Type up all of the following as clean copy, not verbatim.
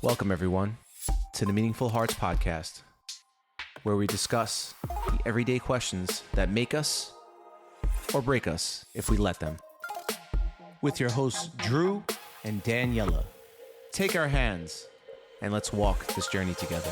Welcome, everyone, to the Meaningful Hearts podcast, where we discuss the everyday questions that make us or break us if we let them. With your hosts, Drew and Daniela. Take our hands and let's walk this journey together.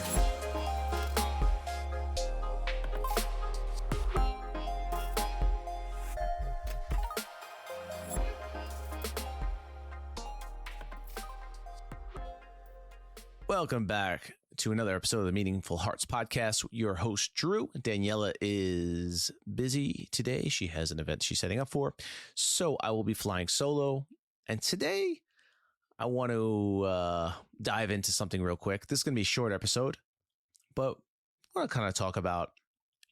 Welcome back to another episode of the Meaningful Hearts podcast. Your host, Drew. Daniela is busy today. She has an event she's setting up for. So I will be flying solo. And today I want to dive into something real quick. This is going to be a short episode, but I want to kind of talk about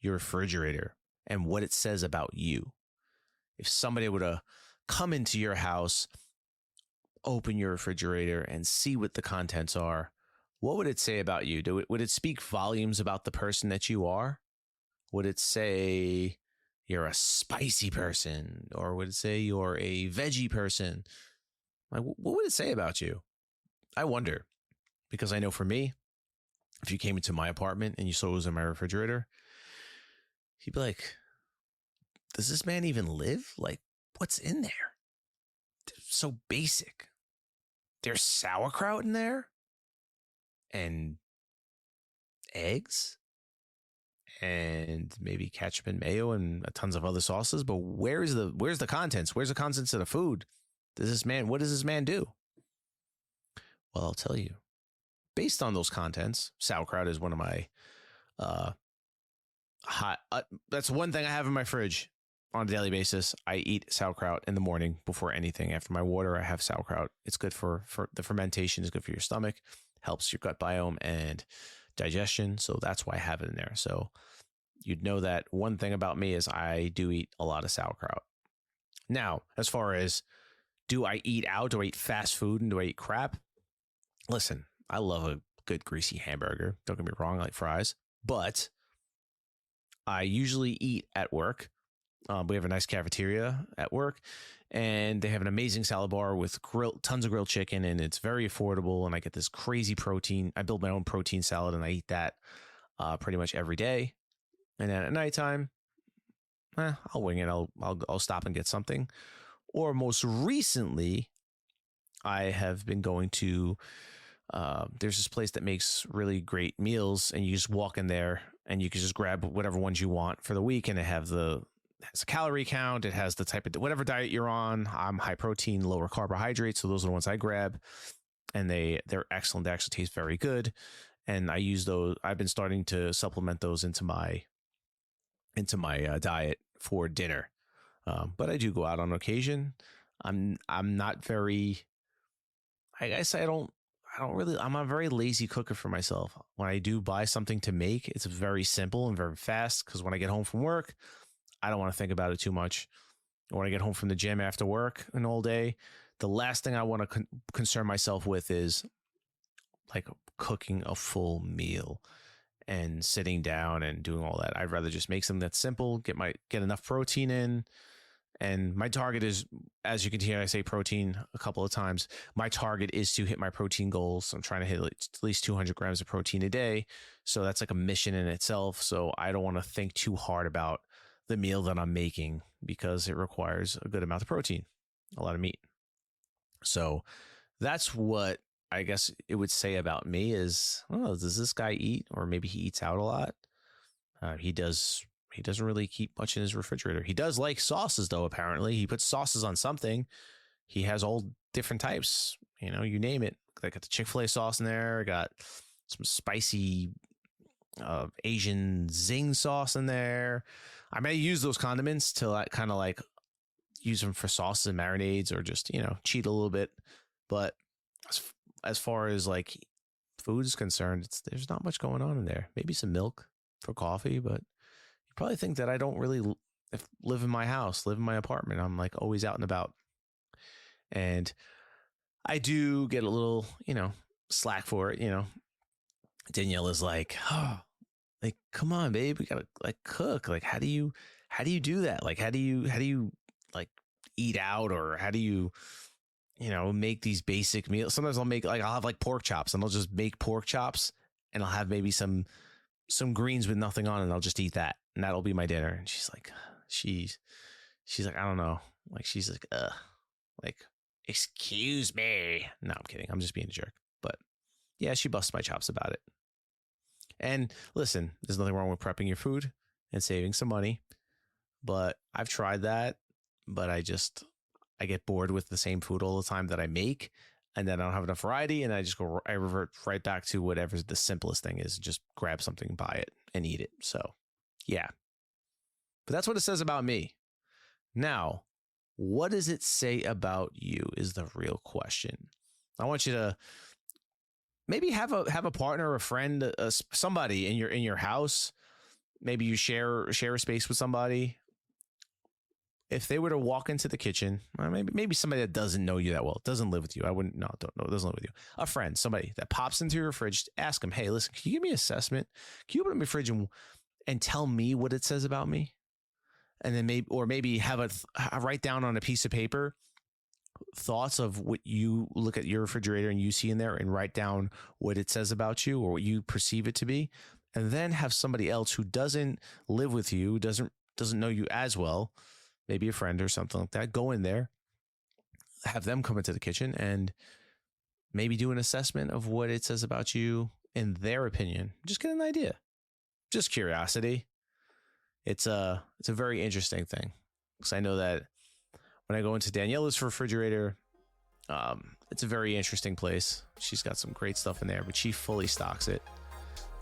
your refrigerator and what it says about you. If somebody were to come into your house, open your refrigerator and see what the contents are, what would it say about you? Would it speak volumes about the person that you are? Would it say you're a spicy person? Or would it say you're a veggie person? Like, what would it say about you? I wonder, because I know for me, if you came into my apartment and you saw what was in my refrigerator, you'd be like, does this man even live? Like, what's in there? It's so basic. There's sauerkraut in there? And eggs and maybe ketchup and mayo and tons of other sauces. But where's the contents? Where's the contents of the food? What does this man do? Well, I'll tell you. Based on those contents, sauerkraut is one of my that's one thing I have in my fridge on a daily basis. I eat sauerkraut in the morning before anything. After my water, I have sauerkraut. It's good for the fermentation. It's good for your stomach. Helps your gut biome and digestion. So that's why I have it in there. So you'd know that one thing about me is I do eat a lot of sauerkraut. Now, as far as do I eat out? Do I eat fast food and do I eat crap? Listen, I love a good greasy hamburger. Don't get me wrong, I like fries. But I usually eat at work. We have a nice cafeteria at work, and they have an amazing salad bar with tons of grilled chicken, and it's very affordable. And I get this crazy protein. I build my own protein salad, and I eat that pretty much every day. And then at nighttime, I'll wing it. I'll stop and get something. Or most recently, I have been going to. There's this place that makes really great meals, and you just walk in there, and you can just grab whatever ones you want for the week, and it has a calorie count. It has the type of whatever diet you're on. I'm high protein, lower carbohydrates. So those are the ones I grab, and they're excellent. They actually taste very good. And I use those. I've been starting to supplement those into my diet for dinner. But I do go out on occasion. I'm not very, I guess I'm a very lazy cooker for myself. When I do buy something to make, it's very simple and very fast. Cause when I get home from work, I don't want to think about it too much. When I get home from the gym after work an all day, the last thing I want to concern myself with is like cooking a full meal and sitting down and doing all that. I'd rather just make something that's simple, get enough protein in. And my target is, as you can hear, I say protein a couple of times. My target is to hit my protein goals. I'm trying to hit at least 200 grams of protein a day. So that's like a mission in itself. So I don't want to think too hard about the meal that I'm making because it requires a good amount of protein, a lot of meat. So that's what I guess it would say about me is, oh, does this guy eat? Or maybe he eats out a lot. He doesn't really keep much in his refrigerator. He does like sauces though. Apparently he puts sauces on something. He has all different types, you name it. I got the Chick-fil-A sauce in there. I got some spicy Asian zing sauce in there. I may use those condiments to kind of like use them for sauces and marinades or just, cheat a little bit. But as far as like food is concerned, there's not much going on in there. Maybe some milk for coffee, but you probably think that I don't really live in my house, live in my apartment. I'm like always out and about. And I do get a little, slack for it, Daniela's like, oh, like, come on, babe, we gotta like cook. Like, how do you do that? Like, how do you like eat out, or how do you make these basic meals. Sometimes I'll have like pork chops, and I'll just make pork chops, and I'll have maybe some greens with nothing on it, and I'll just eat that, and that'll be my dinner. And she's like, I don't know. Like, she's like, like, excuse me. No, I'm kidding. I'm just being a jerk. But yeah, she busts my chops about it. And listen, there's nothing wrong with prepping your food and saving some money. But I've tried that, but I get bored with the same food all the time that I make, and then I don't have enough variety, and I revert right back to whatever the simplest thing is. Just grab something, buy it, and eat it. So, yeah. But that's what it says about me. Now, what does it say about you is the real question. I want you to maybe have a partner, a friend, somebody in your house. Maybe you share a space with somebody. If they were to walk into the kitchen, or maybe somebody that doesn't know you that well, doesn't live with you. Don't know, doesn't live with you. A friend, somebody that pops into your fridge, ask them, hey, listen, can you give me an assessment? Can you open up my fridge and tell me what it says about me? And then maybe have write down on a piece of paper thoughts of what you look at your refrigerator and you see in there, and write down what it says about you or what you perceive it to be. And then have somebody else who doesn't live with you, doesn't know you as well, maybe a friend or something like that, go in there, have them come into the kitchen and maybe do an assessment of what it says about you in their opinion. Just get an idea. Just curiosity. It's a very interesting thing, because I know that when I go into Daniela's refrigerator, it's a very interesting place. She's got some great stuff in there, but she fully stocks it.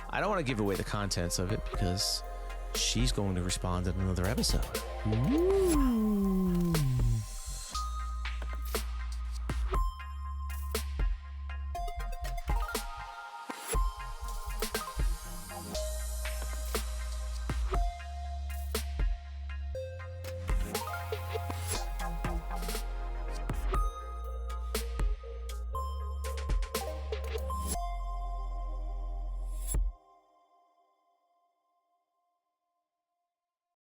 I don't want to give away the contents of it because she's going to respond in another episode. Ooh.